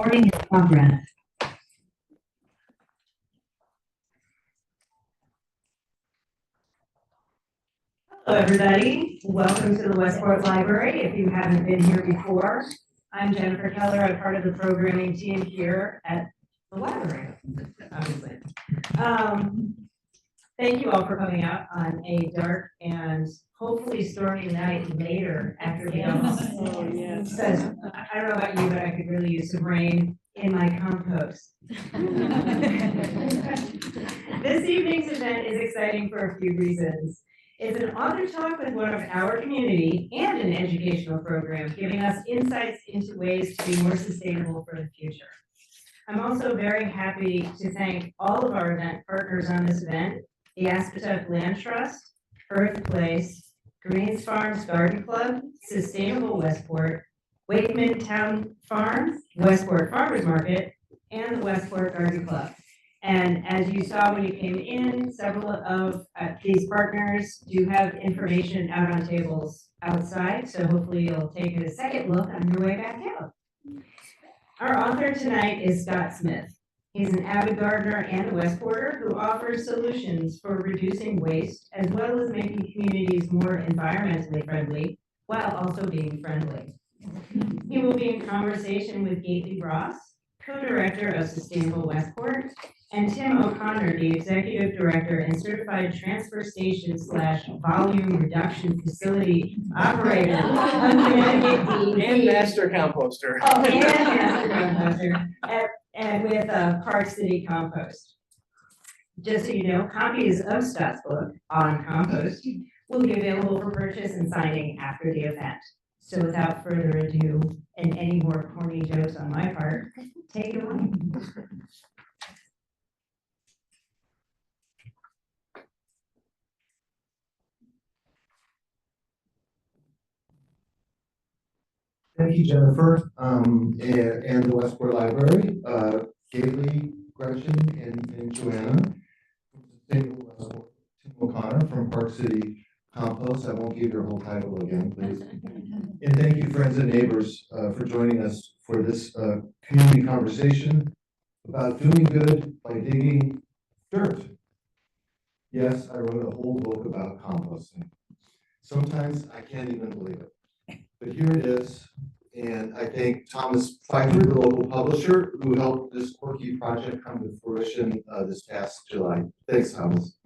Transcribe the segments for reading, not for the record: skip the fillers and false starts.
recording in progress. Hello, everybody. Welcome to the Westport Library. If you haven't been here before, I'm Jennifer Keller. I'm part of the programming team here at the library, obviously. Thank you all for coming out on a dark and hopefully stormy night later after the Because I don't know about you, but I could really use some rain in my compost. This evening's event is exciting for a few reasons. It's an author talk with one of our community and an educational program, giving us insights into ways to be more sustainable for the future. I'm also very happy to thank all of our event partners on this event: the Aspetuck Land Trust, Earth Place, Greens Farms Garden Club, Sustainable Westport, Wakeman Town Farm, Westport Farmers Market, and the Westport Garden Club. And as you saw when you came in, several of these partners do have information out on tables outside, so hopefully you'll take a second look on your way back out. Our author tonight is Scott Smith. He's an avid gardener and a Westporter who offers solutions for reducing waste as well as making communities more environmentally friendly while also being friendly. He will be in conversation with Gately Ross, co-director of Sustainable Westport, and Tim O'Connor, the executive director and certified transfer station / volume reduction facility operator of Connecticut DEP. And master composter. Oh, and master composter. And with Park City Compost. Just so you know, copies of Scott's book, On Compost, will be available for purchase and signing after the event. So without further ado, and any more corny jokes on my part, take it away. Thank you, Jennifer, and the Westport Library, Gately, Gretchen, and Joanna. Tim O'Connor from Park City Compost. I won't give your whole title again, please. And thank you, friends and neighbors, for joining us for this community conversation about doing good by digging dirt. Yes, I wrote a whole book about composting. Sometimes I can't even believe it. But here it is, and I thank Thomas Pfeiffer, the local publisher, who helped this quirky project come to fruition this past July. Thanks, Thomas.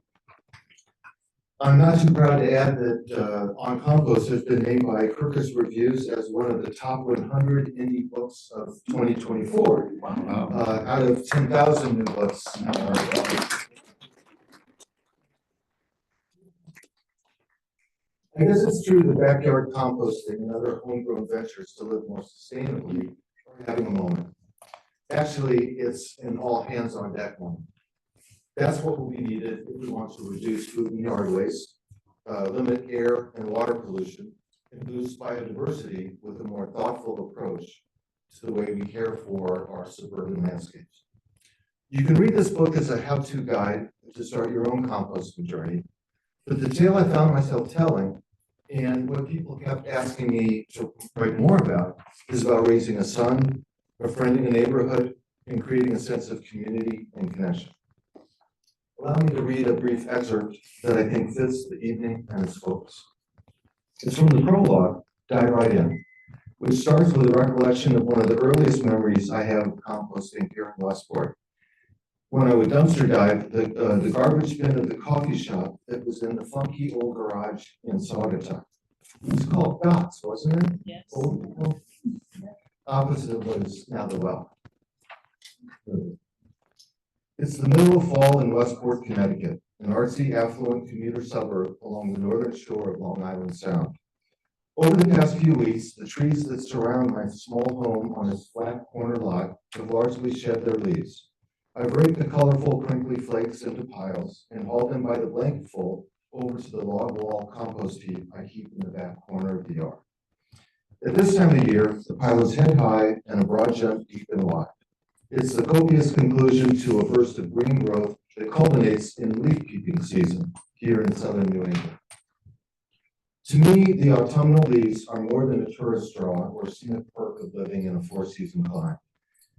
I'm not too proud to add that On Compost has been named by Kirkus Reviews as one of the top 100 indie books of 2024. Wow. Out of 10,000 new books. I guess it's true that backyard composting and other homegrown ventures to live more sustainably are having a moment. Actually, it's an all hands on deck moment. That's what will be needed if we want to reduce food and yard waste, limit air and water pollution, and boost biodiversity with a more thoughtful approach to the way we care for our suburban landscapes. You can read this book as a how-to guide to start your own composting journey. But the tale I found myself telling, and what people kept asking me to write more about, is about raising a son, befriending a neighborhood, and creating a sense of community and connection. Allow me to read a brief excerpt that I think fits the evening and its focus. It's from the prologue, Dive Right In, which starts with a recollection of one of the earliest memories I have of composting here in Westport. When I would dumpster dive the garbage bin of the coffee shop that was in the funky old garage in Saugatuck. It was called Dots, wasn't it? Yes. Old, opposite of what is now the well. It's the middle of fall in Westport, Connecticut, an artsy, affluent commuter suburb along the northern shore of Long Island Sound. Over the past few weeks, the trees that surround my small home on this flat corner lot have largely shed their leaves. I've raked the colorful, crinkly flakes into piles and hauled them by the blanketful over to the log wall compost heap I keep in the back corner of the yard. At this time of year, the pile is head high and a broad jump deep and wide. It's the copious conclusion to a burst of green growth that culminates in leaf peeping season here in southern New England. To me, the autumnal leaves are more than a tourist draw or scenic perk of living in a four-season climate.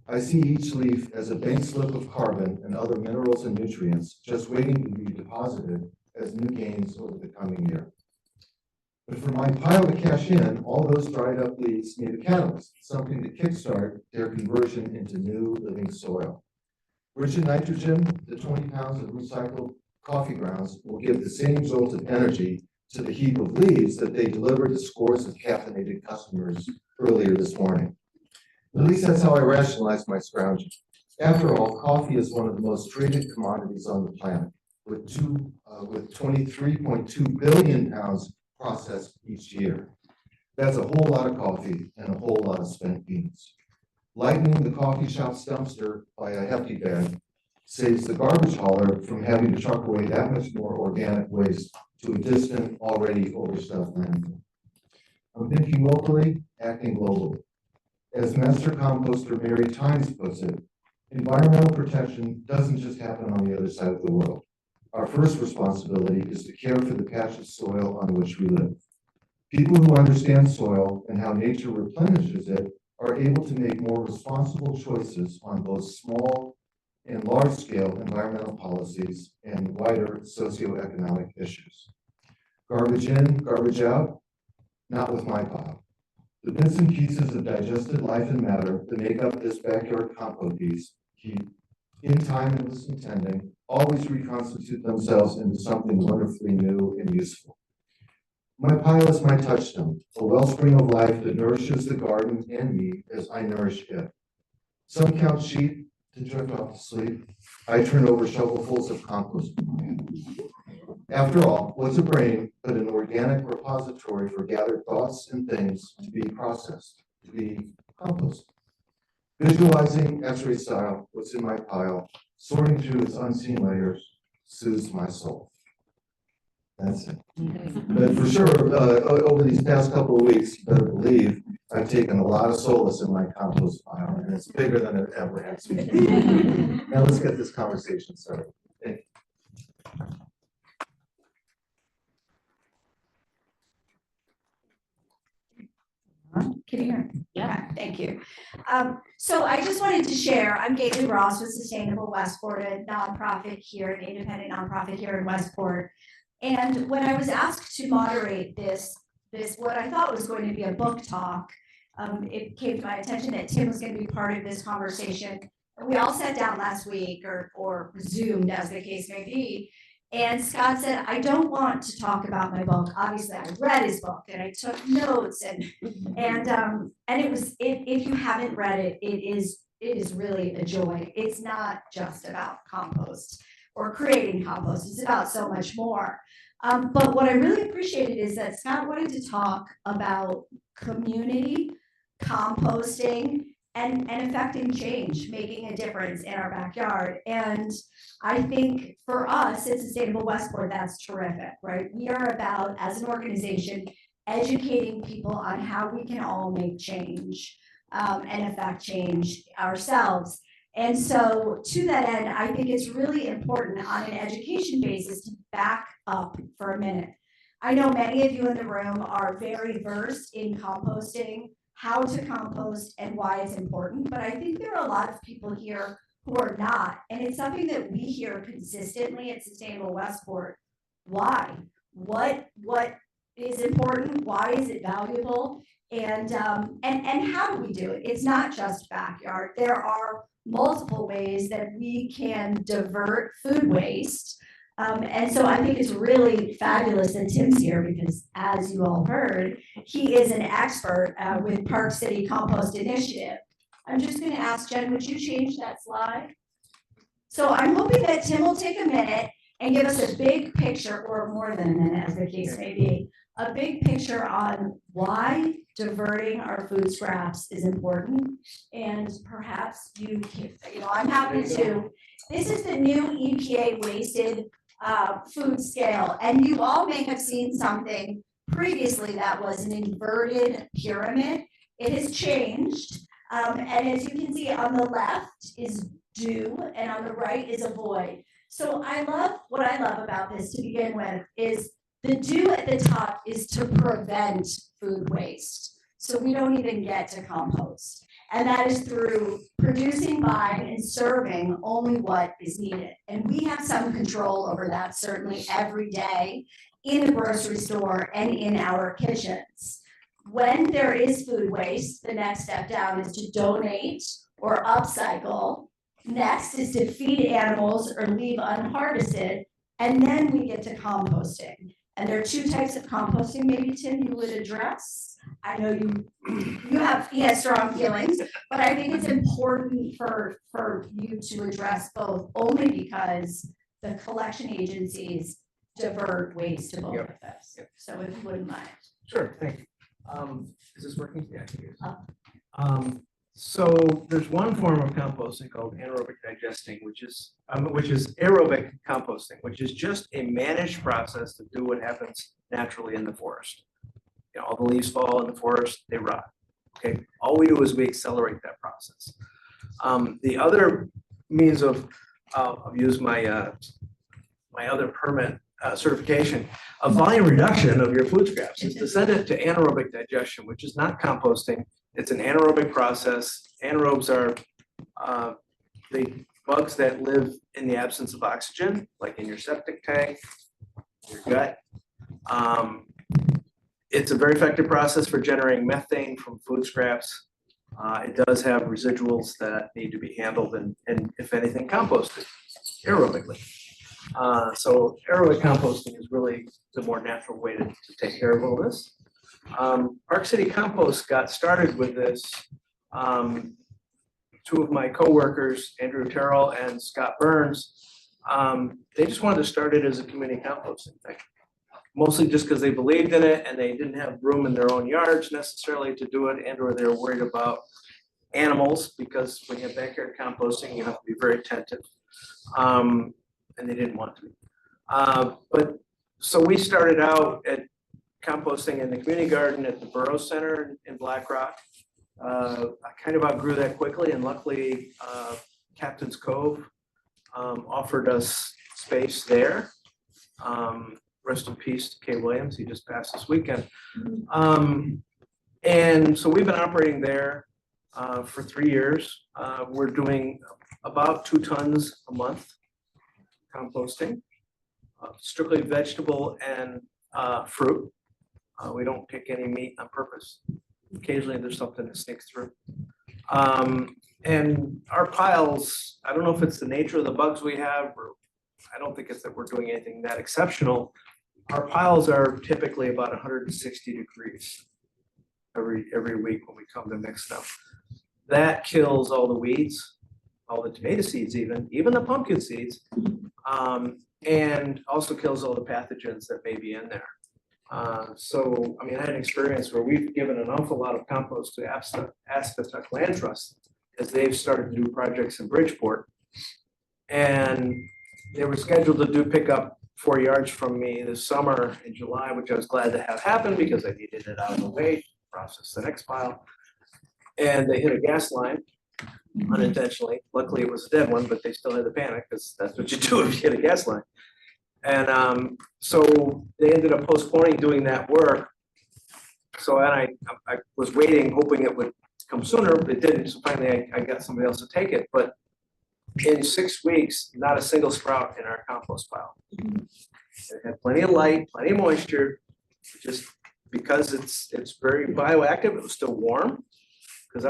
I see each leaf as a bank slip of carbon and other minerals and nutrients just waiting to be deposited as new gains over the coming year. But for my pile to cash in, all those dried up leaves need a catalyst, something to kickstart their conversion into new living soil. Rich in nitrogen, the 20 pounds of recycled coffee grounds will give the same jolt of energy to the heap of leaves that they delivered to scores of caffeinated customers earlier this morning. At least that's how I rationalize my scrounging. After all, coffee is one of the most traded commodities on the planet, with 23.2 billion pounds processed each year. That's a whole lot of coffee and a whole lot of spent beans. Lightening the coffee shop's dumpster by a hefty bag saves the garbage hauler from having to truck away that much more organic waste to a distant, already overstuffed landfill. I'm thinking locally, acting globally. As Master Composter Mary Tynes puts it, environmental protection doesn't just happen on the other side of the world. Our first responsibility is to care for the patch of soil on which we live. People who understand soil and how nature replenishes it are able to make more responsible choices on both small and large-scale environmental policies and wider socioeconomic issues. Garbage in, garbage out, not with my pile. The bits and pieces of digested life and matter that make up this backyard compost heap, in time and with some tending, always reconstitute themselves into something wonderfully new and useful. My pile is my touchstone, a wellspring of life that nourishes the garden and me as I nourish it. Some count sheep to drift off to sleep. I turn over shovelfuls of compost. After all, what's a brain but an organic repository for gathered thoughts and things to be processed, to be composted? Visualizing X-ray style what's in my pile, sorting through its unseen layers, soothes my soul. That's it. But for sure, over these past couple of weeks, you better believe I've taken a lot of solace in my compost pile, and it's bigger than it ever has been. Now let's get this conversation started. Thank you. Can you hear? Yeah, thank you. So I just wanted to share, I'm Gately Ross with Sustainable Westport, a nonprofit here, an independent nonprofit here in Westport. And when I was asked to moderate this what I thought was going to be a book talk, it came to my attention that Tim was going to be part of this conversation. We all sat down last week or Zoomed, as the case may be. And Scott said, I don't want to talk about my book. Obviously, I read his book and I took notes and it was, if you haven't read it, it is really a joy. It's not just about compost or creating compost. It's about so much more. But what I really appreciated is that Scott wanted to talk about community, composting, and affecting change, making a difference in our backyard. And I think for us at Sustainable Westport, that's terrific, right? We are about, as an organization, educating people on how we can all make change and affect change ourselves. And so to that end, I think it's really important on an education basis to back up for a minute. I know many of you in the room are very versed in composting, how to compost and why it's important, but I think there are a lot of people here who are not, and it's something that we hear consistently at Sustainable Westport. Why? What is important? Why is it valuable? And how do we do it? It's not just backyard. There are multiple ways that we can divert food waste. And so I think it's really fabulous that Tim's here because, as you all heard, he is an expert with City Compost Initiative. I'm just going to ask Jen, would you change that slide? So I'm hoping that Tim will take a minute and give us a big picture, or more than a minute, as the case may be, a big picture on why diverting our food scraps is important. And perhaps I'm happy to. This is the new EPA wasted food scale. And you all may have seen something previously that was an inverted pyramid. It has changed. And as you can see, on the left is do, and on the right is avoid. So what I love about this to begin with is the do at the top is to prevent food waste. So we don't even get to compost. And that is through producing, buying, and serving only what is needed. And we have some control over that certainly every day in the grocery store and in our kitchens. When there is food waste, the next step down is to donate or upcycle. Next is to feed animals or leave unharvested. And then we get to composting. And there are two types of composting, maybe Tim, you would address. I know he has strong feelings, but I think it's important for you to address both only because the collection agencies divert waste to both of those. So if you wouldn't mind. Sure, thank you. Is this working? Yeah, I think it is. So there's one form of composting called anaerobic digesting, which is aerobic composting, which is just a managed process to do what happens naturally in the forest. You know, all the leaves fall in the forest, they rot. Okay, all we do is we accelerate that process. The other means of I'll use my my other permit certification of volume reduction of your food scraps is to send it to anaerobic digestion, which is not composting. It's an anaerobic process. Anaerobes are the bugs that live in the absence of oxygen, like in your septic tank, your gut. It's a very effective process for generating methane from food scraps. It does have residuals that need to be handled and if anything, composted aerobically. So aerobic composting is really the more natural way to take care of all this. Park City Compost got started with this. Two of my coworkers, Andrew Terrell and Scott Burns, they just wanted to start it as a community composting thing. Mostly just because they believed in it and they didn't have room in their own yards necessarily to do it, and or they were worried about animals, because when you have backyard composting, you have to be very attentive. And they didn't want to. But so we started out at composting in the community garden at the Borough Center in Black Rock. I kind of outgrew that quickly, and luckily Captain's Cove offered us space there. Rest in peace to Kay Williams, he just passed this weekend. And so we've been operating there for 3 years. We're doing about 2 tons a month composting, strictly vegetable and fruit. We don't pick any meat on purpose. Occasionally there's something that sneaks through. And our piles, I don't know if it's the nature of the bugs we have, or I don't think it's that we're doing anything that exceptional. Our piles are typically about 160 degrees every week when we come to mix them. That kills all the weeds, all the tomato seeds, even the pumpkin seeds, and also kills all the pathogens that may be in there. So, I mean, I had an experience where we've given an awful lot of compost to Aspetuck Land Trust as they've started to do projects in Bridgeport. And they were scheduled to do pickup 4 yards from me this summer in July, which I was glad to have happen because I needed it out of the way to process the next pile. And they hit a gas line unintentionally. Luckily, it was a dead one, but they still had the panic because that's what you do if you hit a gas line. And so they ended up postponing doing that work. So I was waiting, hoping it would come sooner, but it didn't. So finally, I got somebody else to take it. But in 6 weeks, not a single sprout in our compost pile. It had plenty of light, plenty of moisture. Just because it's very bioactive, it was still warm because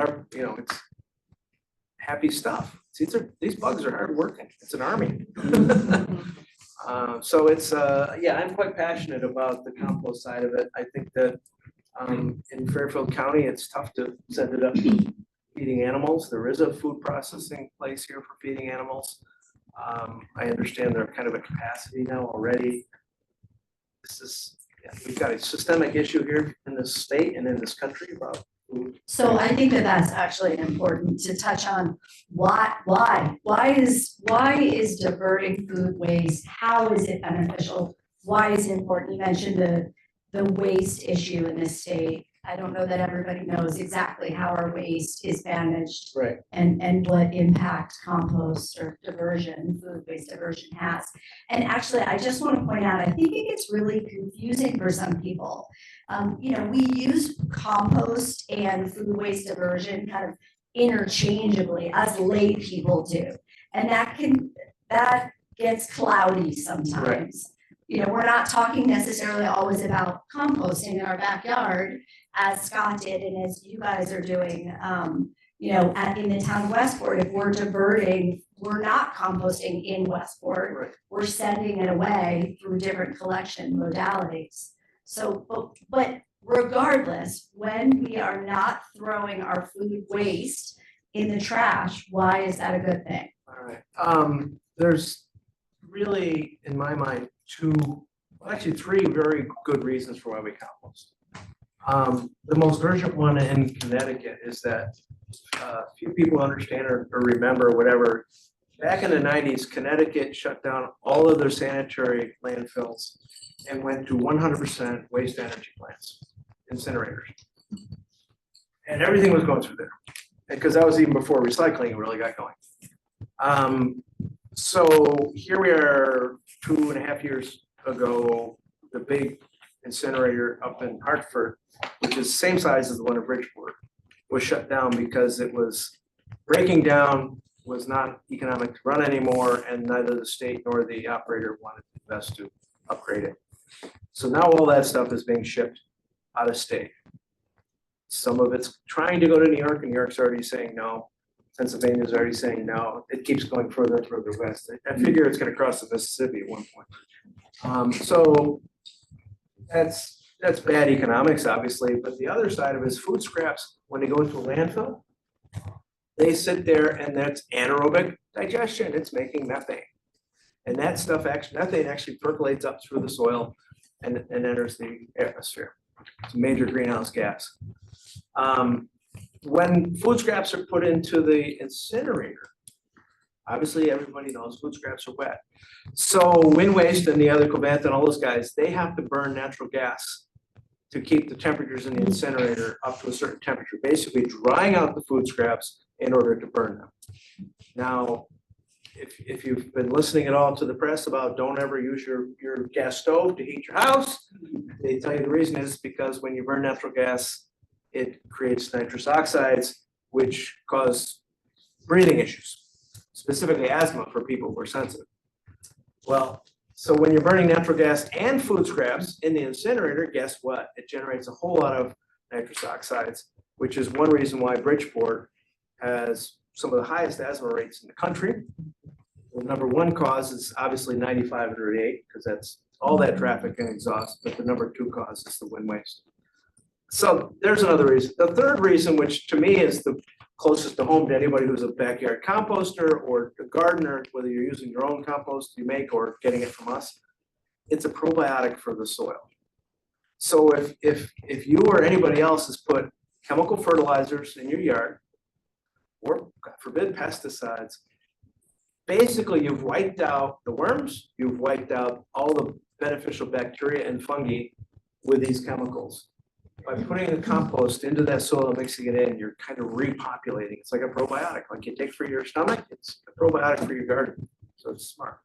it's happy stuff. These bugs are hard working. It's an army. So it's I'm quite passionate about the compost side of it. I think that in Fairfield County, it's tough to send it up to feeding animals. There is a food processing place here for feeding animals. I understand they're kind of a capacity now already. We've got a systemic issue here in this state and in this country about food. So I think that that's actually important to touch on. Why is diverting food waste? How is it beneficial? Why is it important? You mentioned the waste issue in this state. I don't know that everybody knows exactly how our waste is managed, right, and what impact compost or diversion, food waste diversion has. And actually, I just want to point out, I think it gets really confusing for some people. We use compost and food waste diversion kind of interchangeably as lay people do. And that gets cloudy sometimes. You know, we're not talking necessarily always about composting in our backyard, as Scott did and as you guys are doing, you know, in the town of Westport. If we're diverting, we're not composting in Westport. Right. We're sending it away through different collection modalities. So, but regardless, when we are not throwing our food waste in the trash, why is that a good thing? All right. There's really, in my mind, three very good reasons for why we compost. The most urgent one in Connecticut is that few people understand or remember whatever. Back in the 90s, Connecticut shut down all of their sanitary landfills and went to 100% waste energy plants, incinerators. And everything was going through there, because that was even before recycling really got going. So here we are 2.5 years ago, the big incinerator up in Hartford, which is the same size as the one in Bridgeport, was shut down because it was breaking down, was not economic to run anymore, and neither the state nor the operator wanted to invest to upgrade it. So now all that stuff is being shipped out of state. Some of it's trying to go to New York, and New York's already saying no. Pennsylvania's already saying no. It keeps going further and further west. I figure it's going to cross the Mississippi at one point. So that's bad economics, obviously. But the other side of it is food scraps, when they go into a landfill, they sit there, and that's anaerobic digestion. It's making methane. And that stuff, methane actually percolates up through the soil and enters the atmosphere. It's a major greenhouse gas. When food scraps are put into the incinerator, obviously everybody knows food scraps are wet. So Wind Waste and the other Covanta and all those guys, they have to burn natural gas to keep the temperatures in the incinerator up to a certain temperature, basically drying out the food scraps in order to burn them. Now, if you've been listening at all to the press about don't ever use your gas stove to heat your house, they tell you the reason is because when you burn natural gas, it creates nitrous oxides, which cause breathing issues, specifically asthma for people who are sensitive. Well, so when you're burning natural gas and food scraps in the incinerator, guess what? It generates a whole lot of nitrous oxides, which is one reason why Bridgeport has some of the highest asthma rates in the country. The number one cause is obviously 95 and Route 8, because that's all that traffic and exhaust, but the number two cause is the wind waste. So there's another reason. The third reason, which to me is the closest to home to anybody who's a backyard composter or a gardener, whether you're using your own compost you make or getting it from us, it's a probiotic for the soil. So if you or anybody else has put chemical fertilizers in your yard, or God forbid pesticides, basically you've wiped out the worms, you've wiped out all the beneficial bacteria and fungi with these chemicals. By putting the compost into that soil and mixing it in, you're kind of repopulating. It's like a probiotic, like you take for your stomach, it's a probiotic for your garden. So it's smart.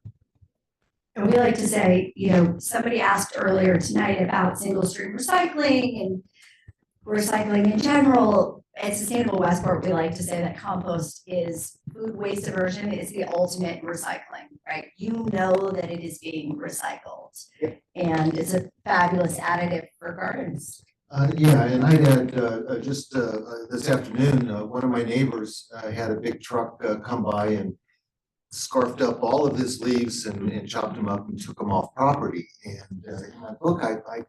And we like to say, you know, somebody asked earlier tonight about single stream recycling and recycling in general. At Sustainable Westport, we like to say that compost is food waste diversion is the ultimate recycling, right? You know that it is being recycled. Yep. And it's a fabulous additive for gardens. Yeah, and I had just this afternoon, one of my neighbors had a big truck come by and scarfed up all of his leaves and chopped them up and took them off property. And in my book, I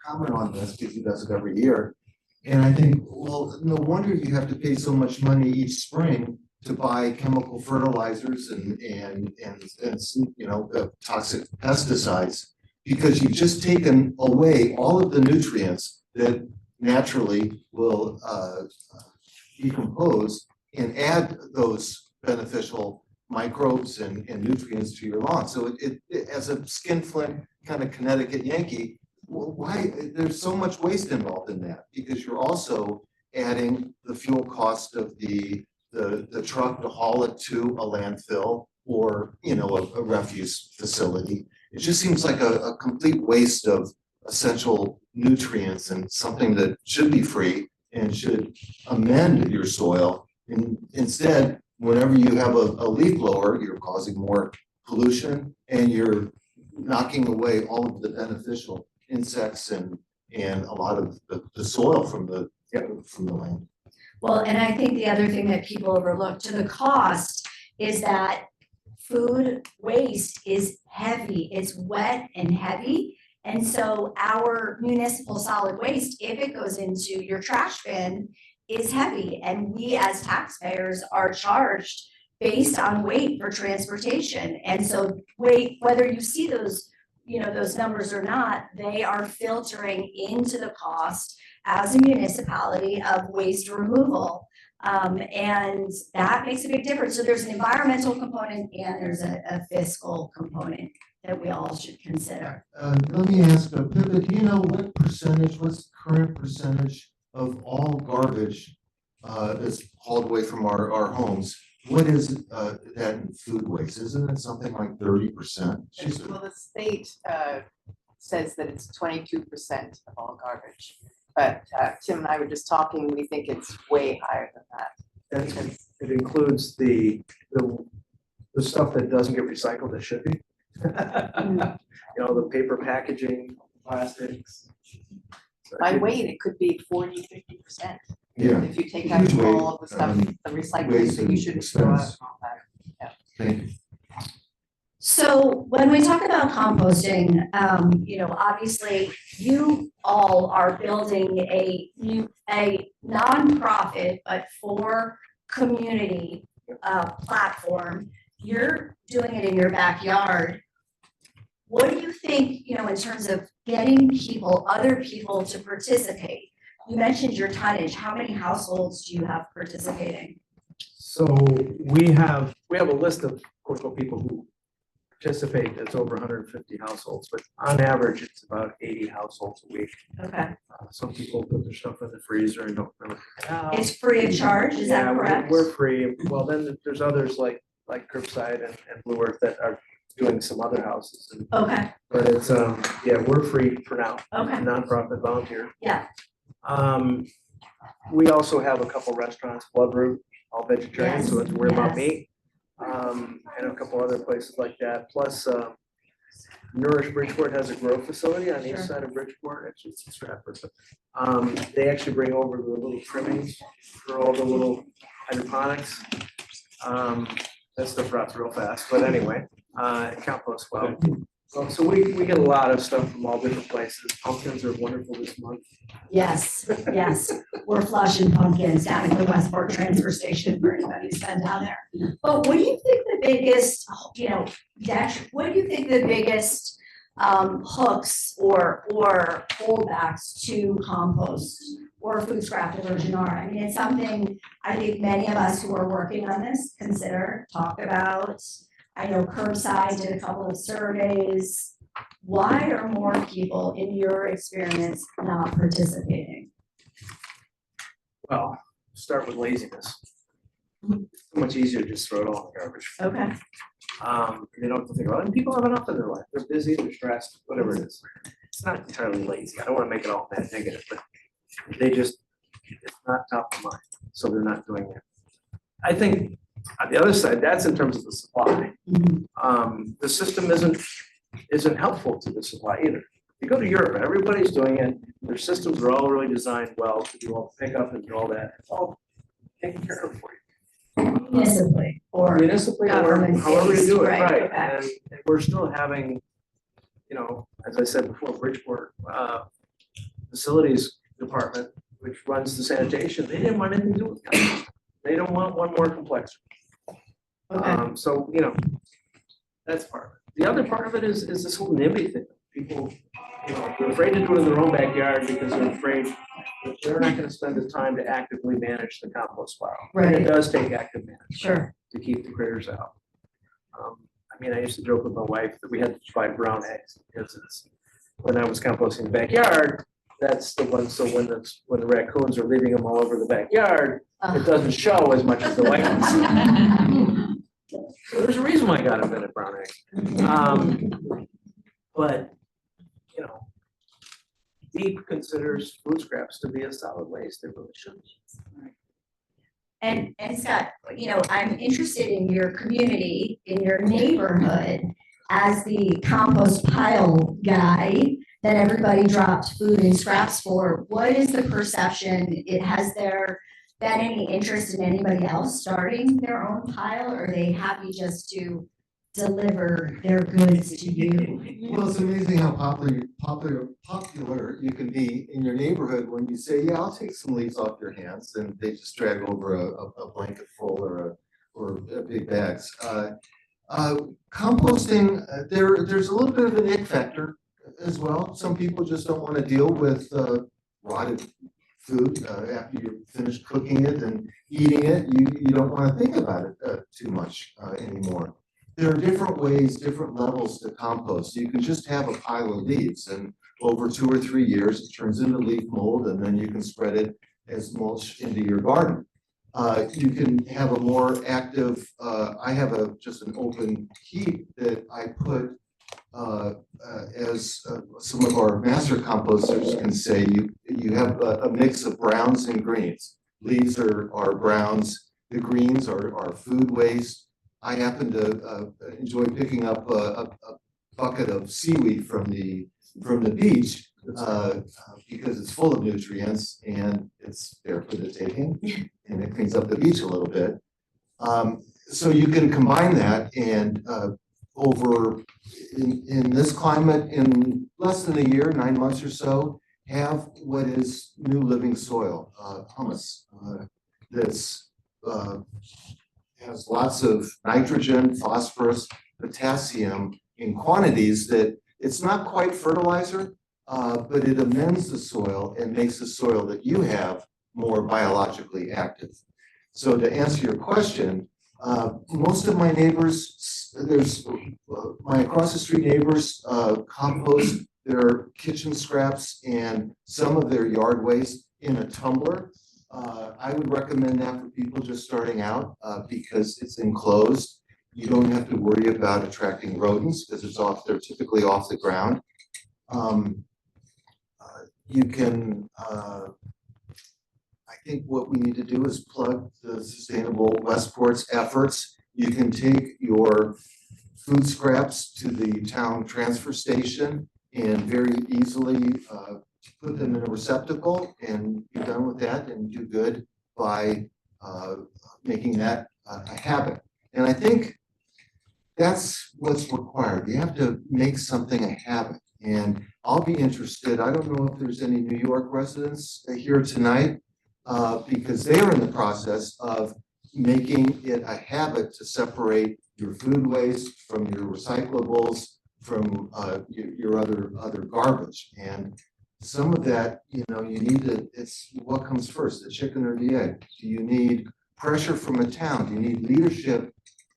comment on this because he does it every year. And I think, well, no wonder you have to pay so much money each spring to buy chemical fertilizers and you know, toxic pesticides, because you've just taken away all of the nutrients that naturally will decompose and add those beneficial microbes and nutrients to your lawn. So it as a skinflint kind of Connecticut Yankee, well, why there's so much waste involved in that? Because you're also adding the fuel cost of the truck to haul it to a landfill or, you know, a refuse facility. It just seems like a complete waste of essential nutrients and something that should be free and should amend your soil Instead, whenever you have a leaf blower, you're causing more pollution and you're knocking away all of the beneficial insects and a lot of the soil from the land. Well, and I think the other thing that people overlook to the cost is that food waste is heavy, it's wet and heavy. And so our municipal solid waste, if it goes into your trash bin, is heavy. And we as taxpayers are charged based on weight for transportation. And so weight, whether you see those, those numbers or not, they are filtering into the cost as a municipality of waste removal. And that makes a big difference. So there's an environmental component and there's a fiscal component that we all should consider. Let me ask, Pippa, do you know what's the current percentage of all garbage that's hauled away from our homes? What is that in food waste? Isn't it something like 30%? Well, the state says that it's 22% of all garbage. But Tim and I were just talking, we think it's way higher than that. It includes the stuff that doesn't get recycled that should be. The paper packaging, plastics. By weight, it could be 40–50%. Yeah. If you take out all of the stuff, the recycling that you shouldn't throw out. Thank you. So when we talk about composting, obviously you all are building a nonprofit, but for community platform. You're doing it in your backyard. What do you think, in terms of getting other people to participate? You mentioned your tonnage. How many households do you have participating? So we have a list of people who participate. That's over 150 households, but on average, it's about 80 households a week. Okay. Some people put their stuff in the freezer and don't really pick it out. It's free of charge, is that correct? We're free. Well, then there's others like Curbside and Blue Earth that are doing some other houses. Okay. But it's we're free for now. Okay. Nonprofit volunteer. Yeah. We also have a couple restaurants, Blood Root, all vegetarian, Yes, so it's worry about yes. meat. And a couple other places like that. Plus, Nourish Bridgeport has a grow facility on the east side of Bridgeport. Actually, it's in Stratford. But, they actually bring over the little trimmings for all the little hydroponics. That stuff rots real fast, but anyway, it composts well. So we get a lot of stuff from all different places. Pumpkins are wonderful this month. Yes, yes. We're flushing pumpkins down at the Westport transfer station for anybody who's been down there. But what do you think the biggest, what do you think the biggest hooks or holdbacks to compost or food scrap diversion are? I mean, it's something I think many of us who are working on this talk about. I know Curbside did a couple of surveys. Why are more people, in your experience, not participating? Well, start with laziness. It's so much easier to just throw it all in the garbage. Okay. They don't have to think about it. And people have enough in their life. They're busy, they're stressed, whatever it is. It's not entirely lazy. I don't want to make it all bad negative, but it's not top of mind. So they're not doing it. I think on the other side, that's in terms of the supply. The system isn't helpful to the supply either. You go to Europe, everybody's doing it. Their systems are all really designed well to do all the pickup and do all that. It's all taken care of for you. Municipally or however you do it, right? Okay. And we're still having, as I said before, Bridgeport facilities department, which runs the sanitation, they didn't want anything to do with it. They don't want one more complex. Okay. So, that's part of it. The other part of it is this whole NIMBY thing. People, they're afraid to do it in their own backyard because they're afraid that they're not going to spend the time to actively manage the compost pile. Right. And it does take active management Sure. to keep the critters out. I used to joke with my wife that we had to buy brown eggs because when I was composting the backyard, that's the one. So when the raccoons are leaving them all over the backyard, it doesn't show as much as the white ones. So there's a reason why I got invented brown eggs. But Heap considers food scraps to be a solid waste. They really shouldn't. And Scott, I'm interested in your community, in your neighborhood, as the compost pile guy that everybody dropped food and scraps for. What is the perception? Has there been any interest in anybody else starting their own pile, or are they happy just to deliver their goods to you? Well, it's amazing how popular you can be in your neighborhood when you say, yeah, I'll take some leaves off your hands, and they just drag over a blanket full or big bags. Composting, there's a little bit of an ick factor as well. Some people just don't want to deal with rotted food after you're finished cooking it and eating it. You don't want to think about it too much anymore. There are different ways, different levels to compost. You can just have a pile of leaves, and over 2 or 3 years, it turns into leaf mold, and then you can spread it as mulch into your garden. You can have a more active, I have just an open heap that I put as some of our master composters can say, you have a mix of browns and greens. Leaves are browns, the greens are food waste. I happen to enjoy picking up a bucket of seaweed from the beach because it's full of nutrients and it's there for the taking, and it cleans up the beach a little bit. So you can combine that, and in this climate, in less than a year, 9 months or so, have what is new living soil, humus, that's has lots of nitrogen, phosphorus, potassium in quantities that it's not quite fertilizer, but it amends the soil and makes the soil that you have more biologically active. So to answer your question, most of my neighbors, there's my across the street neighbors compost their kitchen scraps and some of their yard waste in a tumbler. I would recommend that for people just starting out because it's enclosed. You don't have to worry about attracting rodents because they're typically off the ground. You can, I think what we need to do is plug the Sustainable Westport's efforts. You can take your food scraps to the town transfer station and very easily put them in a receptacle and be done with that and do good by making that a habit. And I think that's what's required. You have to make something a habit. And I'll be interested. I don't know if there's any New York residents here tonight because they are in the process of making it a habit to separate your food waste from your recyclables, from your other garbage. And some of that, you need to, it's what comes first, the chicken or the egg? Do you need pressure from a town? Do you need leadership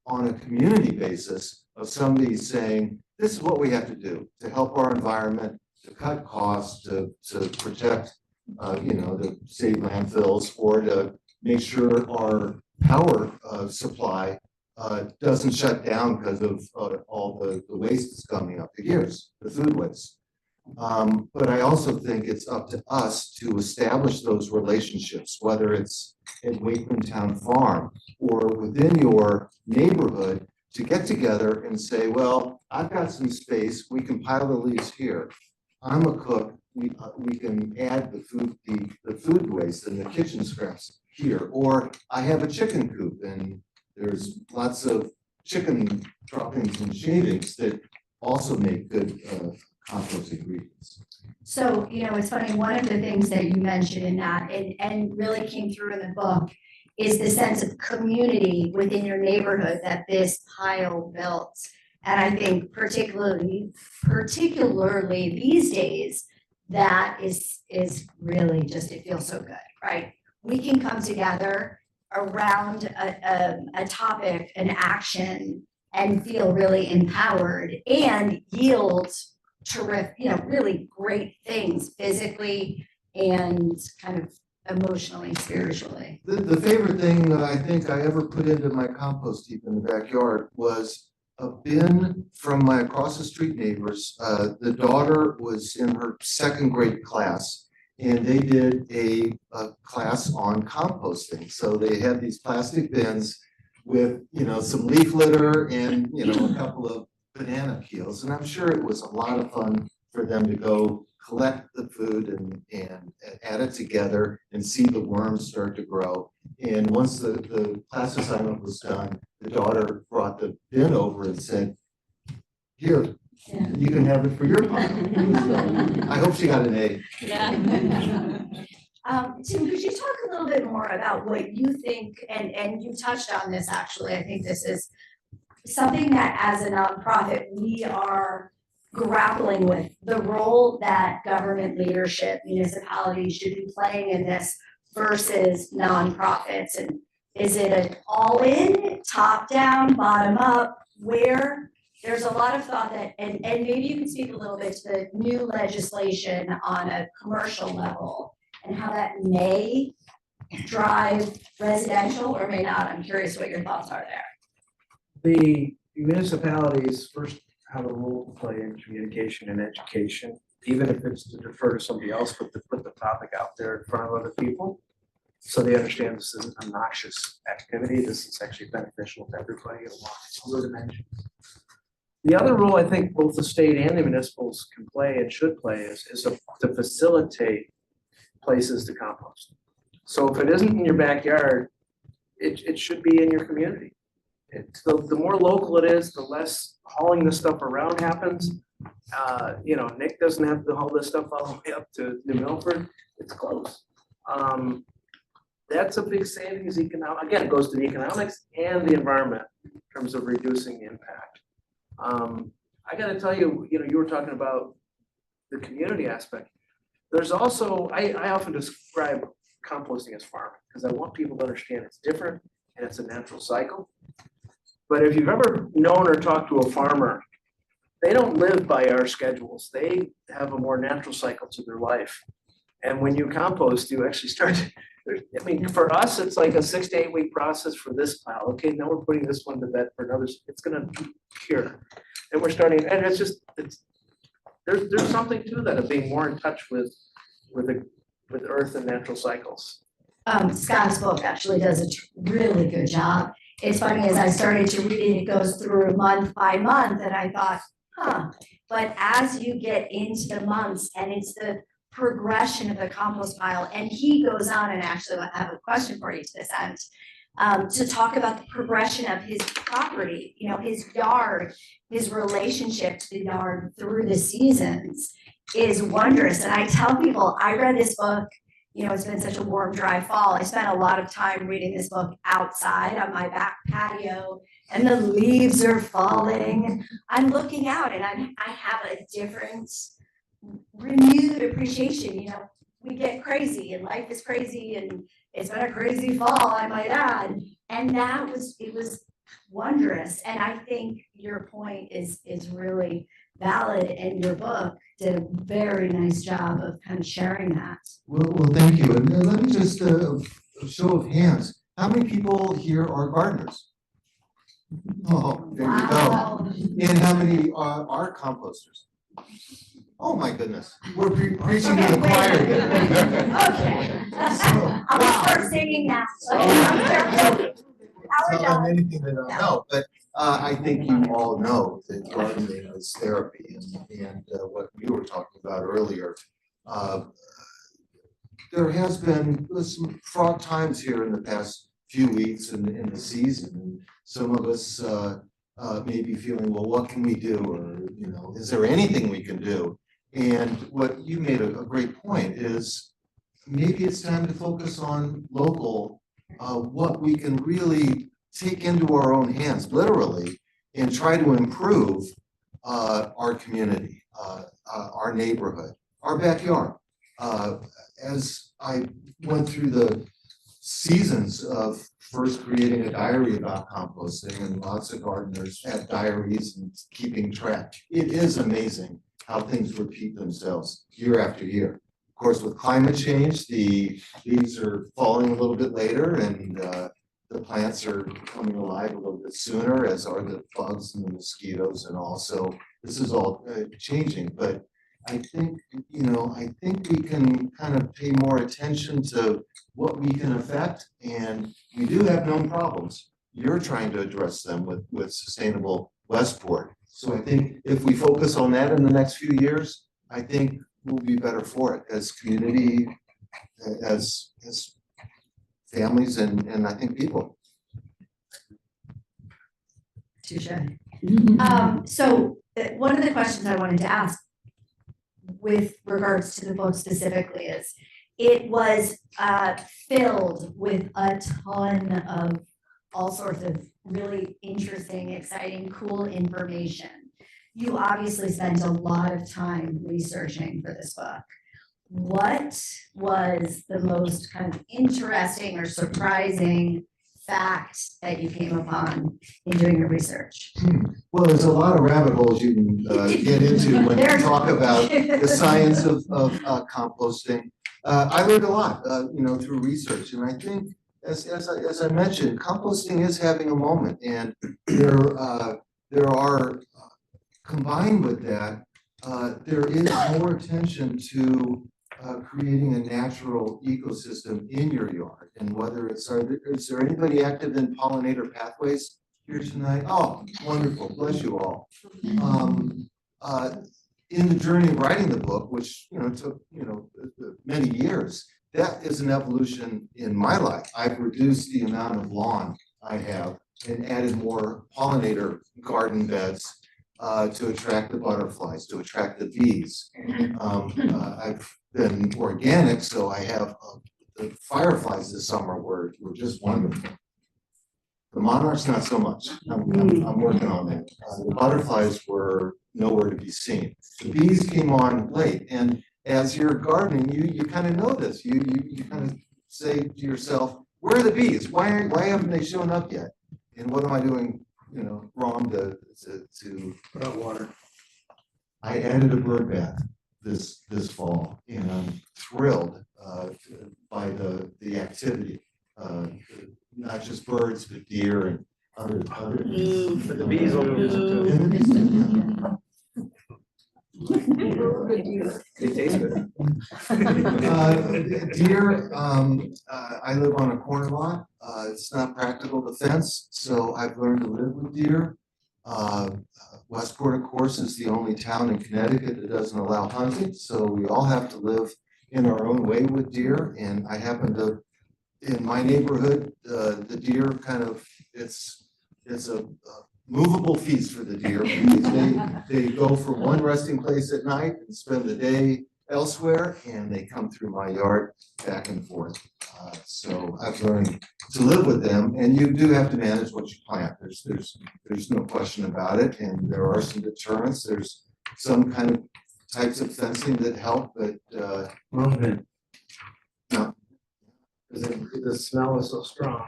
on a community basis of somebody saying, this is what we have to do to help our environment, to cut costs, to protect, to save landfills, or to make sure our power supply doesn't shut down because of all the waste that's coming up the gears, the food waste. But I also think it's up to us to establish those relationships, whether it's at Wakeman Town Farm or within your neighborhood, to get together and say, well, I've got some space, we can pile the leaves here. I'm a cook, we can add the food waste and the kitchen scraps here. Or I have a chicken coop and there's lots of chicken droppings and shavings that also make good compost ingredients. So, it's funny, one of the things that you mentioned in that and really came through in the book is the sense of community within your neighborhood that this pile built. And I think particularly these days, that is really just, it feels so good, right? We can come together around a topic, an action, and feel really empowered and yield terrific, really great things physically and kind of emotionally, spiritually. The favorite thing that I think I ever put into my compost heap in the backyard was a bin from my across the street neighbors. The daughter was in her second grade class and they did a class on composting. So they had these plastic bins with, some leaf litter and, a couple of banana peels. And I'm sure it was a lot of fun for them to go collect the food and add it together and see the worms start to grow. And once the class assignment was done, the daughter brought the bin over and said, "Here, you can have it for your pile." I hope she got an A. Tim, could you talk a little bit more about what you think, and you touched on this actually, I think this is something that as a nonprofit, we are grappling with the role that government leadership, municipalities should be playing in this versus nonprofits. And is it an all-in, top-down, bottom-up, where there's a lot of thought that, and maybe you can speak a little bit to the new legislation on a commercial level and how that may drive residential or may not. I'm curious what your thoughts are there. The municipalities first have a role to play in communication and education, even if it's to defer to somebody else, but to put the topic out there in front of other people. So they understand this isn't a noxious activity. This is actually beneficial to everybody along other dimensions. The other role I think both the state and the municipals can play and should play is to facilitate places to compost. So if it isn't in your backyard, it should be in your community. The more local it is, the less hauling this stuff around happens. Nick doesn't have to haul this stuff all the way up to New Milford. It's close. That's a big savings economic. Again, it goes to the economics and the environment in terms of reducing the impact. I got to tell you, you were talking about the community aspect. There's also, I often describe composting as farming because I want people to understand it's different and it's a natural cycle. But if you've ever known or talked to a farmer, they don't live by our schedules. They have a more natural cycle to their life. And when you compost, you actually start, for us, it's like a 6 to 8 week process for this pile. Okay, now we're putting this one to bed for another, it's gonna cure. And we're starting, and there's something to that of being more in touch with earth and natural cycles. Scott's book actually does a really good job. It's funny, as I started to read it, it goes through month by month, and I thought, but as you get into the months, and it's the progression of the compost pile, and he goes on, and actually I have a question for you to this end, to talk about the progression of his property, his yard, his relationship to the yard through the seasons is wondrous. And I tell people, I read this book, it's been such a warm, dry fall. I spent a lot of time reading this book outside on my back patio, and the leaves are falling. I'm looking out, and I have a different, renewed appreciation. We get crazy, and life is crazy, and it's been a crazy fall, I might add. And it was wondrous. And I think your point is really valid, and your book did a very nice job of kind of sharing that. Well, thank you. And let me just, a show of hands. How many people here are gardeners? Oh, there you go. And how many are composters? Oh my goodness, we're preaching to the choir here. Okay. I'll start singing now. Tell them anything they don't know, but I think you all know that gardening is therapy, and what we were talking about earlier. There has been some fraught times here in the past few weeks in the season, and some of us may be feeling, well, what can we do, or is there anything we can do? And what you made a great point is maybe it's time to focus on local, what we can really take into our own hands, literally, and try to improve our community, our neighborhood, our backyard. As I went through the seasons of first creating a diary about composting, and lots of gardeners have diaries and keeping track, it is amazing how things repeat themselves year after year. Of course, with climate change, the leaves are falling a little bit later, and the plants are coming alive a little bit sooner, as are the bugs and the mosquitoes, and also this is all changing. But I think, I think we can kind of pay more attention to what we can affect, and we do have known problems. You're trying to address them with Sustainable Westport. So I think if we focus on that in the next few years, I think we'll be better for it as community, as families, and I think people. Touche. So one of the questions I wanted to ask with regards to the book specifically is, it was filled with a ton of all sorts of really interesting, exciting, cool information. You obviously spent a lot of time researching for this book. What was the most kind of interesting or surprising fact that you came upon in doing your research? Well, there's a lot of rabbit holes you can get into when you talk about the science of composting. I learned a lot, through research, and I think, as I mentioned, composting is having a moment, and there are combined with that, there is more attention to creating a natural ecosystem in your yard, and whether is there anybody active in pollinator pathways here tonight? Oh, wonderful, bless you all. In the journey of writing the book, which took many years, that is an evolution in my life. I've reduced the amount of lawn I have and added more pollinator garden beds to attract the butterflies, to attract the bees. I've been organic, so I have the fireflies this summer were just wonderful. The monarchs, not so much. I'm working on that. The butterflies were nowhere to be seen. The bees came on late, and as you're gardening, you kind of know this. You kind of say to yourself, "Where are the bees? Why haven't they shown up yet? And what am I doing, wrong to Put out water. I added a bird bath this fall, and I'm thrilled by the activity. Not just birds, but deer and other. But the bees will listen to it. They taste good. Deer, I live on a corner lot. It's not practical to fence, so I've learned to live with deer. Westport, of course, is the only town in Connecticut that doesn't allow hunting, so we all have to live in our own way with deer. And I happen to, in my neighborhood, the deer kind of, it's a movable feast for the deer, because they go from one resting place at night and spend the day elsewhere, and they come through my yard back and forth. So I've learned to live with them, and you do have to manage what you plant. There's no question about it, and there are some deterrents. There's some kind of types of fencing that help, but Movement. no. Because the smell is so strong.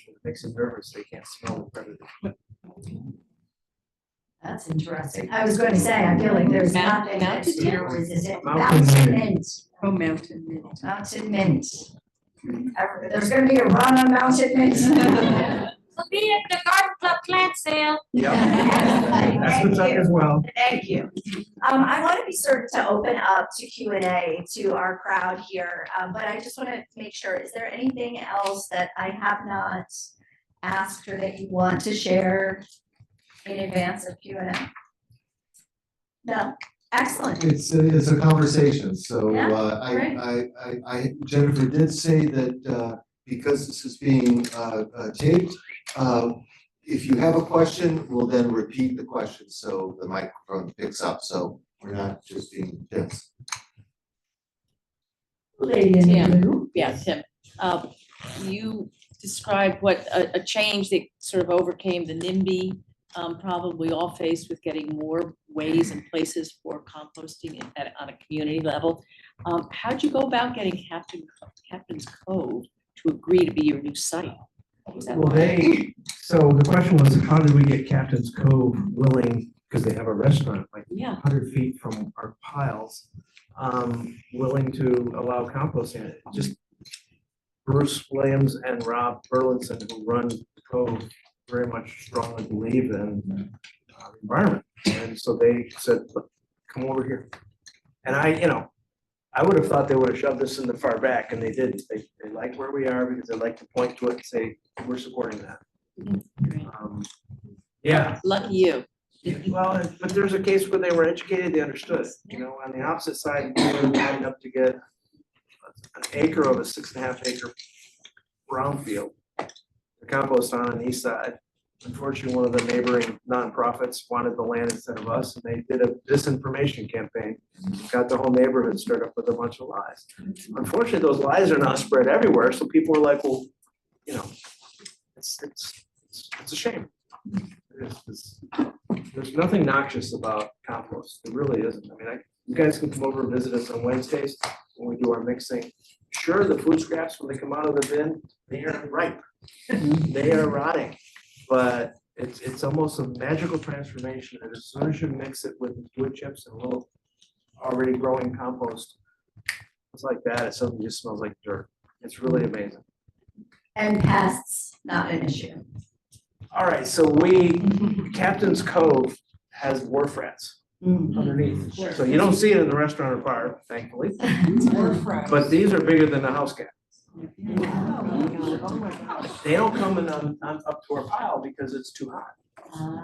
It makes them nervous. They can't smell the predator. That's interesting. I was going to say, I feel like there's nothing that's Mountain deer resistant. Mountain Mint. Oh, mountain mint. Mountain mint. There's gonna be a run on mountain mint. We'll be at the garden club plant sale. That's what's up as well. Thank you. I want to be certain to open up to Q&A to our crowd here, but I just want to make sure, is there anything else that I have not asked or that you want to share in advance of Q&A? No? Excellent. It's a conversation, so Yeah, great. I Jennifer did say that because this is being taped, if you have a question, we'll then repeat the question so the microphone picks up, so we're not just being dense. Lady in Tim. blue. Yeah, Tim, you described what a change that sort of overcame the NIMBY problem we all faced with getting more ways and places for composting on a community level. How'd you go about getting Captain's Cove to agree to be your new site? Well, so the question was, how did we get Captain's Cove willing, because they have a restaurant like Yeah. 100 feet from our piles, willing to allow composting? Just Bruce Williams and Rob Burlinson, who run the Cove, very much strongly believe in the environment. And so they said, "Look, come over here. And I would have thought they would have shoved this in the far back, and they didn't. They like where we are because they like to point to it and say, we're supporting that. Yeah, Lucky you. well, but there's a case where they were educated, they understood, on the opposite side, we were lined up to get an acre of a 6.5 acre brownfield. The compost on the east side. Unfortunately, one of the neighboring nonprofits wanted the land instead of us, and they did a disinformation campaign. Got the whole neighborhood stirred up with a bunch of lies. Unfortunately, those lies are now spread everywhere, so people are like, well, it's a shame. There's nothing noxious about compost. It really isn't. I mean, you guys can come over and visit us on Wednesdays when we do our mixing. Sure, the food scraps, when they come out of the bin, they are ripe. They are rotting. But it's almost a magical transformation. And as soon as you mix it with wood chips and a little already growing compost, it's like that. It suddenly just smells like dirt. It's really amazing. And pests, not an issue. All right, so Captain's Cove has wharf rats underneath. So you don't see it in the restaurant or bar, thankfully. But these are bigger than a house cat. They don't come in up to our pile because it's too hot.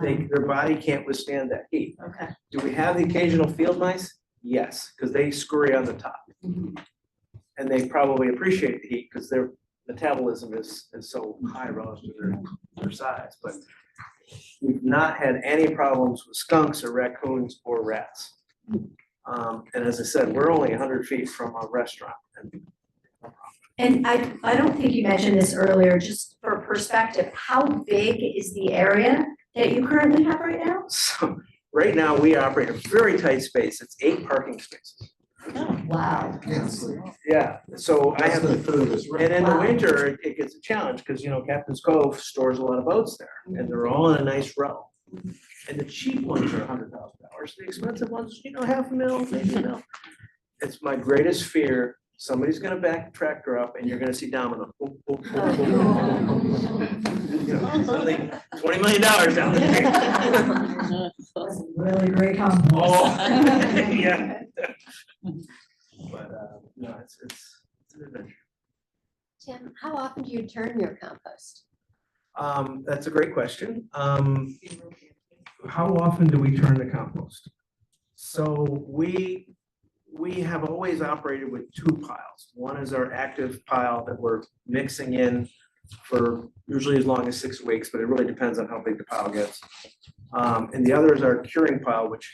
Their body can't withstand that heat. Okay. Do we have the occasional field mice? Yes, because they scurry on the top. And they probably appreciate the heat because their metabolism is so high relative to their size. But we've not had any problems with skunks or raccoons or rats. And as I said, we're only 100 feet from a restaurant. And I don't think you mentioned this earlier, just for perspective, how big is the area that you currently have right now? So right now we operate a very tight space. It's 8 parking spaces. Wow. Yeah, so I have, That's the food is right. and in the Wow. winter, it gets a challenge because, Captain's Cove stores a lot of boats there and they're all in a nice row. And the cheap ones are $100,000. The expensive ones, $500,000, maybe $1 million. It's my greatest fear. Somebody's gonna back the tractor up and you're gonna see domino. Boom, boom, boom, boom, boom. Suddenly $20 million down the street. Really great compost. Oh, yeah. But, no, it's an adventure. Tim, how often do you turn your compost? That's a great question. How often do we turn the compost? So we have always operated with 2 piles. One is our active pile that we're mixing in for usually as long as 6 weeks, but it really depends on how big the pile gets. And the other is our curing pile, which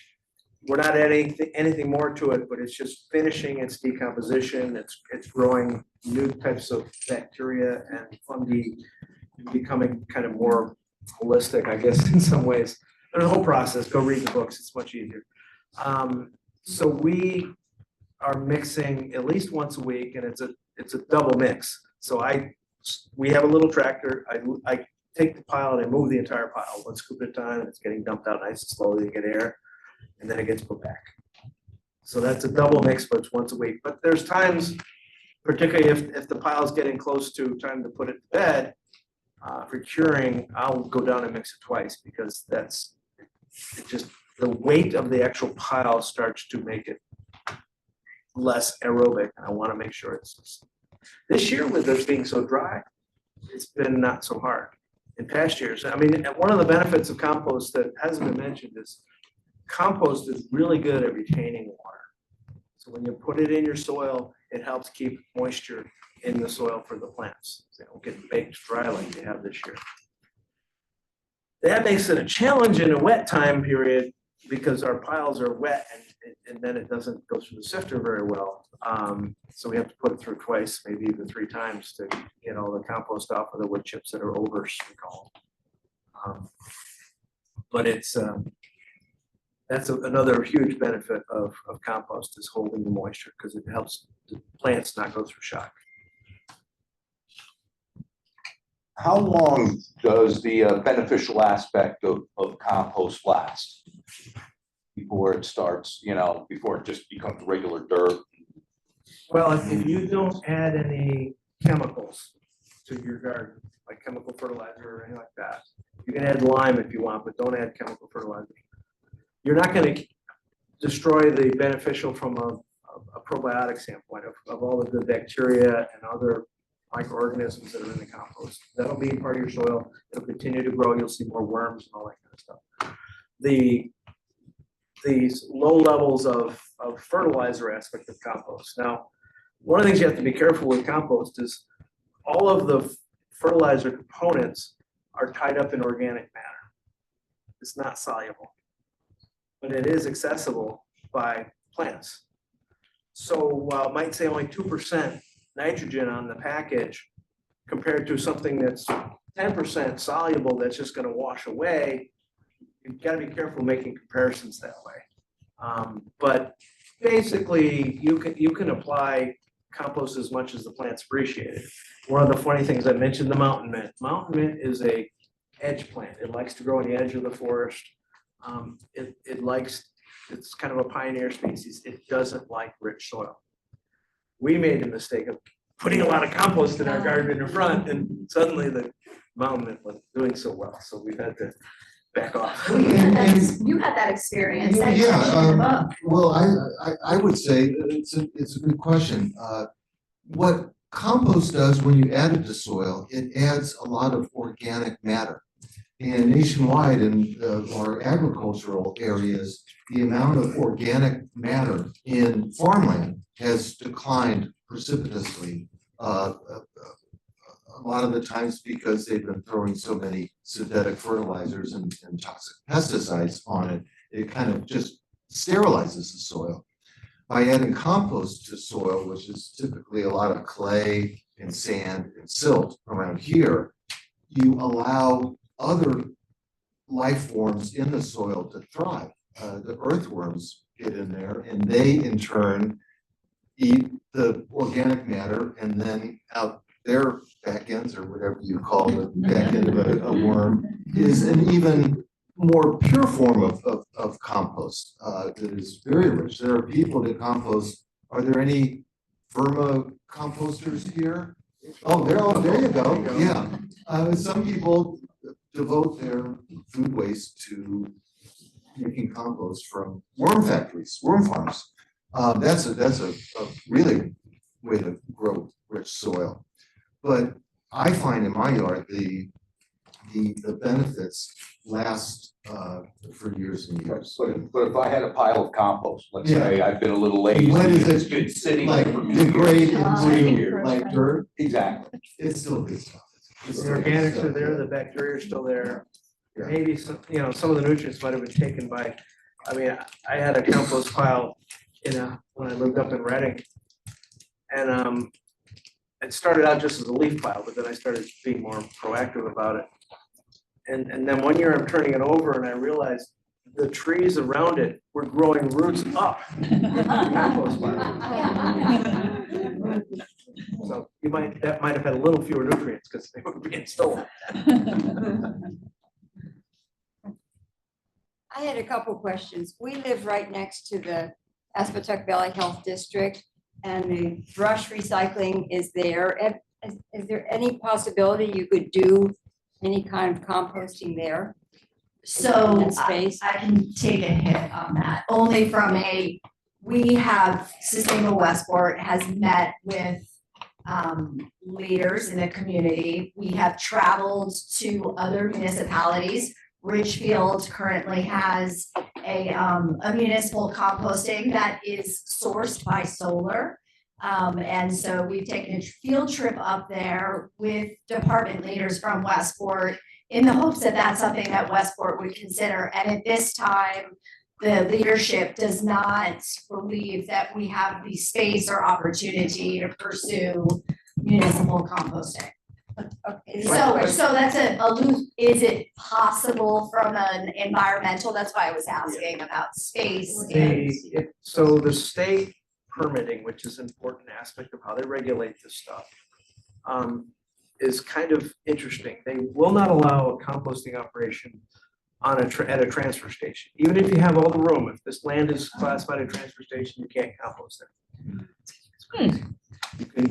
we're not adding anything more to it, but it's just finishing its decomposition. It's growing new types of bacteria and fungi, becoming kind of more holistic, I guess, in some ways. There's a whole process. Go read the books. It's much easier. So we are mixing at least once a week, and it's a double mix. So we have a little tractor. I take the pile and I move the entire pile 1 scoop at a time, and it's getting dumped out nice and slowly to get air, and then it gets put back. So that's a double mix, but it's once a week. But there's times, particularly if the pile's getting close to time to put it to bed, for curing, I'll go down and mix it twice because the weight of the actual pile starts to make it less aerobic. And I want to make sure it's this year with this being so dry, it's been not so hard. In past years, I mean, one of the benefits of compost that hasn't been mentioned is compost is really good at retaining water. So when you put it in your soil, it helps keep moisture in the soil for the plants. They don't get baked dry like they have this year. That makes it a challenge in a wet time period because our piles are wet and then it doesn't go through the sifter very well. So we have to put it through twice, maybe even 3 times to get all the compost off of the wood chips that are overs, we call them. But that's another huge benefit of compost is holding the moisture because it helps the plants not go through shock. How long does the beneficial aspect of compost last? Before it starts, before it just becomes regular dirt? Well, if you don't add any chemicals to your garden, like chemical fertilizer or anything like that, you can add lime if you want, but don't add chemical fertilizer. You're not going to, destroy the beneficial from a probiotic standpoint of all of the bacteria and other microorganisms that are in the compost. That'll be part of your soil. It'll continue to grow. You'll see more worms and all that kind of stuff. These low levels of fertilizer aspect of compost. Now, one of the things you have to be careful with compost is all of the fertilizer components are tied up in organic matter. It's not soluble, but it is accessible by plants. So while it might say only 2% nitrogen on the package compared to something that's 10% soluble that's just going to wash away, you've got to be careful making comparisons that way. But basically, you can apply compost as much as the plants appreciate it. One of the funny things I mentioned, the mountain mint. Mountain mint is a edge plant. It likes to grow on the edge of the forest. It's kind of a pioneer species. It doesn't like rich soil. We made the mistake of putting a lot of compost in our garden in the front, and suddenly the mountain mint wasn't doing so well. So we've had to back off. You had that experience. Well, I would say it's a good question. What compost does when you add it to soil, it adds a lot of organic matter. And nationwide in our agricultural areas, the amount of organic matter in farmland has declined precipitously. A lot of the times because they've been throwing so many synthetic fertilizers and toxic pesticides on it, it kind of just sterilizes the soil. By adding compost to soil, which is typically a lot of clay and sand and silt around here, you allow other life forms in the soil to thrive. The earthworms get in there and they in turn eat the organic matter, and then out their back ends, or whatever you call the back end of a worm, is an even more pure form of compost that is very rich. There are people that compost. Are there any vermicomposters here? Oh, there you go. Yeah. Some people devote their food waste to making compost from worm factories, worm farms. That's a really way to grow rich soil. But I find in my yard the benefits last for years and years. But if I had a pile of compost, let's say I've been a little lazy, When is it's it been sitting like there for degrade years. into like dirt? Exactly. It's still good stuff. It's The still good organics stuff. are there, the bacteria are still there. Yeah. Maybe some of the nutrients might have been taken by, I had a compost pile when I lived up in Reading. And it started out just as a leaf pile, but then I started being more proactive about it. And then one year I'm turning it over and I realized the trees around it were growing roots up the compost pile. So that might have had a little fewer nutrients because they were being stolen. I had a couple questions. We live right next to the Aspetuck Valley Health District, and the brush recycling is there. Is there any possibility you could do any kind of composting there? So In space? I can take a hit on that, only from we have Sustainable Westport has met with leaders in the community. We have traveled to other municipalities. Ridgefield currently has a municipal composting that is sourced by solar. And so we've taken a field trip up there with department leaders from Westport in the hopes that that's something that Westport would consider. And at this time, the leadership does not believe that we have the space or opportunity to pursue municipal composting. Okay. So that's a loose, is it possible from an environmental, that's why I was asking about space. So the state permitting, which is an important aspect of how they regulate this stuff, is kind of interesting. They will not allow a composting operation at a transfer station. Even if you have all the room, if this land is classified a transfer station, you can't compost it.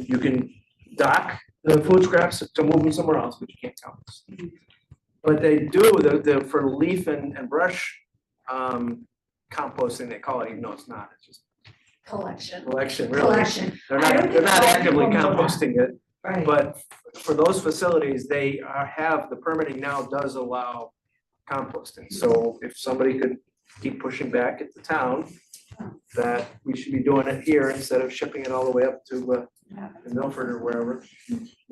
You can dock the food scraps to move them somewhere else, but you can't compost. But they do, for leaf and brush composting, they call it, even though it's not, it's just Collection. collection, really. Collection. They're I don't not, they're think not all actively people know that. composting it, Right. but for those facilities, they have, the permitting now does allow composting. So if somebody could keep pushing back at the town, that we should be doing it here instead of shipping it all the way up to Milford or wherever.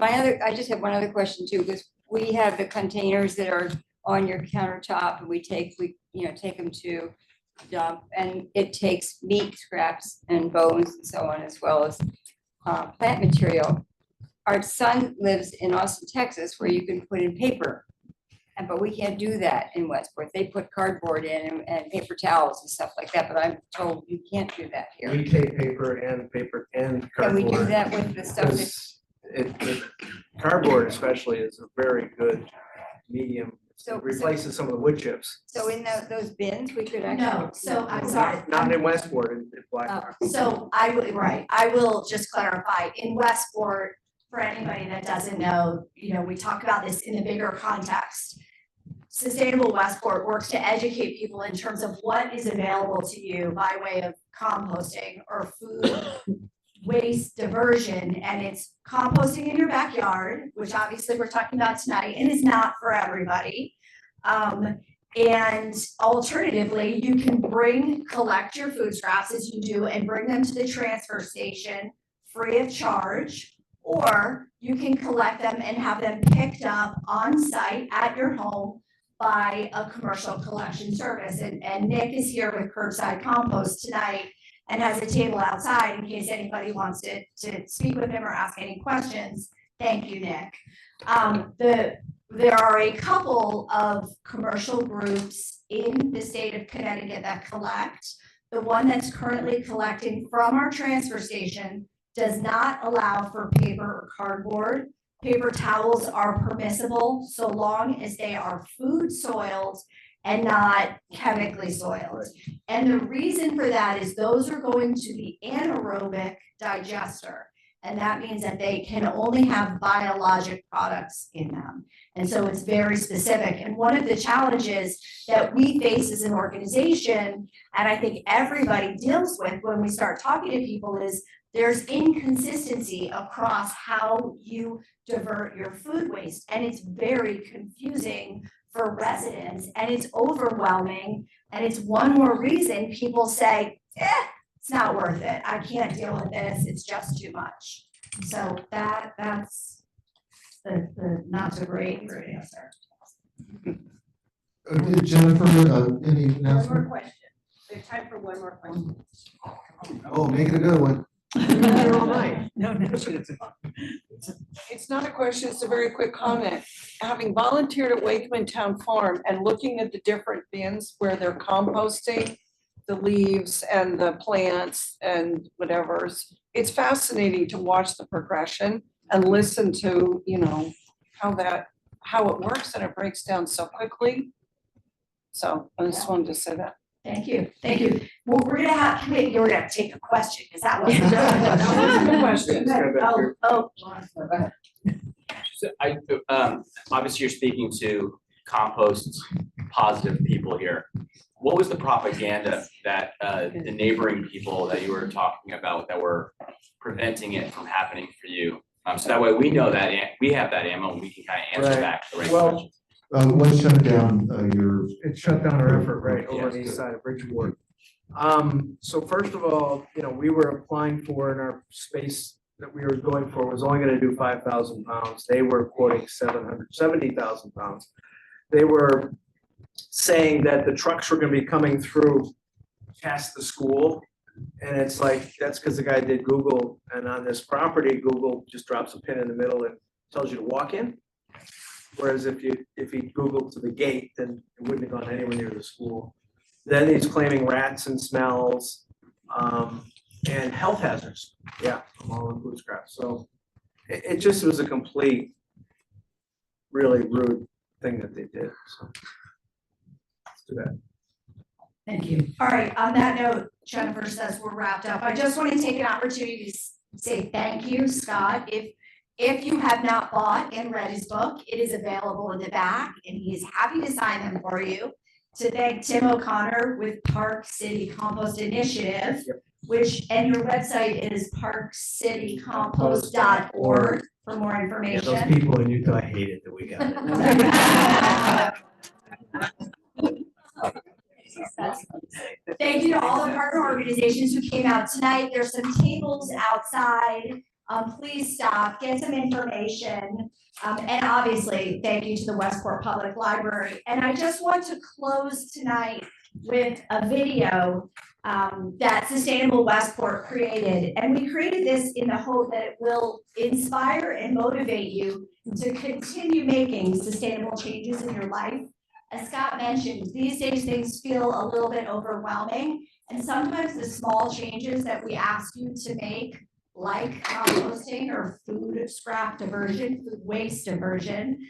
I just have one other question too, because we have the containers that are on your countertop and we take them to dump, and it takes meat scraps and bones and so on, as well as plant material. Our son lives in Austin, Texas, where you can put in paper. But we can't do that in Westport. They put cardboard in and paper towels and stuff like that, but I'm told you can't do that here. We take paper and Can cardboard. we do that with the stuff that? Because cardboard especially is a very good medium. So- It replaces some of the wood chips. So in those bins, we could actually. No, so I'm sorry. Not in Westport, in Black. So I will just clarify, in Westport, for anybody that doesn't know, we talk about this in the bigger context. Sustainable Westport works to educate people in terms of what is available to you by way of composting or food waste diversion, and it's composting in your backyard, which obviously we're talking about tonight, and is not for everybody. And alternatively, you can collect your food scraps as you do and bring them to the transfer station free of charge, or you can collect them and have them picked up on site at your home by a commercial collection service. And Nick is here with Curbside Compost tonight and has a table outside in case anybody wants to speak with him or ask any questions. Thank you, Nick. There are a couple of commercial groups in the state of Connecticut that collect. The one that's currently collecting from our transfer station does not allow for paper or cardboard. Paper towels are permissible so long as they are food soiled and not chemically soiled. And the reason for that is those are going to the anaerobic digester. And that means that they can only have biologic products in them. And so it's very specific. And one of the challenges that we face as an organization, and I think everybody deals with when we start talking to people, is there's inconsistency across how you divert your food waste. And it's very confusing for residents, and it's overwhelming. And it's one more reason people say, it's not worth it. I can't deal with this. It's just too much. So that's the not so great answer. Jennifer, any One announcement? more question. We have time for one more question. Oh, make it a good one. It's not a question, it's a very quick comment. Having volunteered at Wakeman Town Farm and looking at the different bins where they're composting the leaves and the plants and whatever's, it's fascinating to watch the progression and listen to, how it works, and it breaks down so quickly. So I just wanted to say that. Thank you. Well, we're gonna have, you're gonna take a question, because that wasn't. So obviously you're speaking to compost positive people here. What was the propaganda that the neighboring people that you were talking about that were preventing it from happening for you? So that way we know that we have that ammo and we can kind of answer Right. back the right Well, questions. What shut down your? It shut down our effort right over on the Yes. east side of Bridgeport. So first of all, we were applying for, in our space that we were going for was only gonna do 5,000 pounds. They were quoting 770,000 pounds. They were saying that the trucks were gonna be coming through past the school. And it's like, that's because the guy did Google, and on this property, Google just drops a pin in the middle and tells you to walk in. Whereas if he Googled to the gate, then it wouldn't have gone anywhere near the school. Then he's claiming rats and smells, and health hazards. Yeah, from all the food scraps. So it just was a complete, really rude thing that they did. So let's do that. Thank you. All right, on that note, Jennifer says we're wrapped up. I just want to take an opportunity to say thank you, Scott. If you have not bought and read his book, it is available in the back, and he is happy to sign them for you. to thank Tim O'Connor with Park City Compost Initiative, which, and your website is parkcitycompost.org for more Yeah, information. those people in Utah hate it that we got it. Thank you to all the partner organizations who came out tonight. There's some tables outside. Please stop, get some information. And obviously, thank you to the Westport Public Library. And I just want to close tonight with a video that Sustainable Westport created. And we created this in the hope that it will inspire and motivate you to continue making sustainable changes in your life. As Scott mentioned, these days things feel a little bit overwhelming. And sometimes the small changes that we ask you to make, like composting or food scrap diversion, food waste diversion,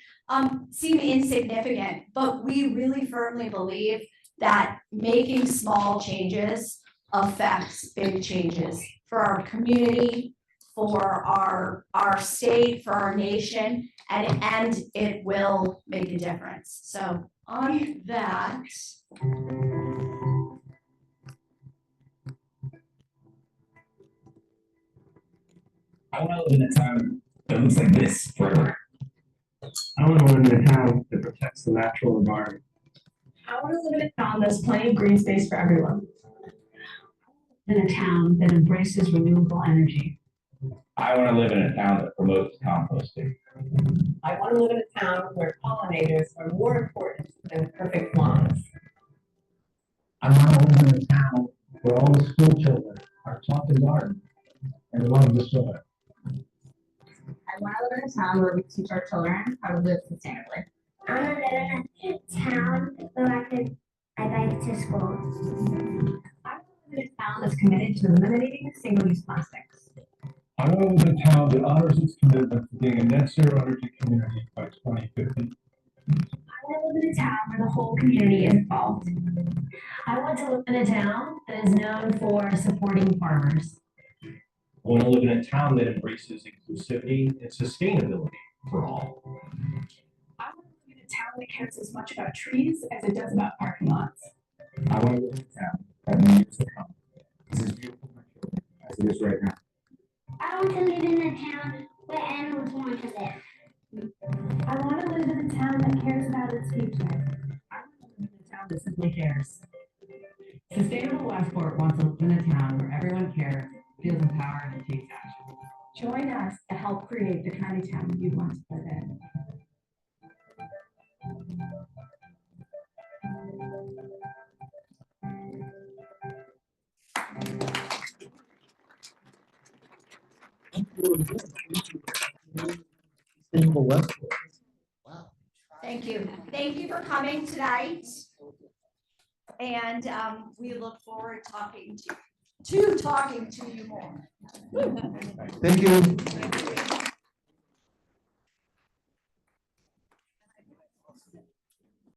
seem insignificant. But we really firmly believe that making small changes affects big changes for our community, for our state, for our nation, and it will make a difference. So on that. I want to live in a town that looks like this forever. I want to live in a town that protects the natural environment. I want to live in a town that's plenty of green space for everyone. In a town that embraces renewable energy. I want to live in a town that promotes composting. I want to live in a town where pollinators are more important than perfect lawns. I want to live in a town where all the school children are taught to garden and love the soil. I want to live in a town where we teach our children how to live sustainably. I want to live in a town where I bike to school. I want to live in a town that's committed to eliminating single-use plastics. I want to live in a town that honors its commitment to being a net zero energy community by 2050. I want to live in a town where the whole community is involved. I want to live in a town that is known for supporting farmers. I want to live in a town that embraces inclusivity and sustainability for all. I want to live in a town that cares as much about trees as it does about parking lots. I want to live in a town that in years to come is as beautiful for my children as it is right now. I want to live in a town where animals want to live. I want to live in a town that cares about its future. I want to live in a town that simply cares. Sustainable Westport wants to live in a town where everyone cares, feels empowered, and takes action. Join us to help create the kind of town you want to live in. Thank you. Thank you for coming tonight. And we look forward talking to you more. Thank you.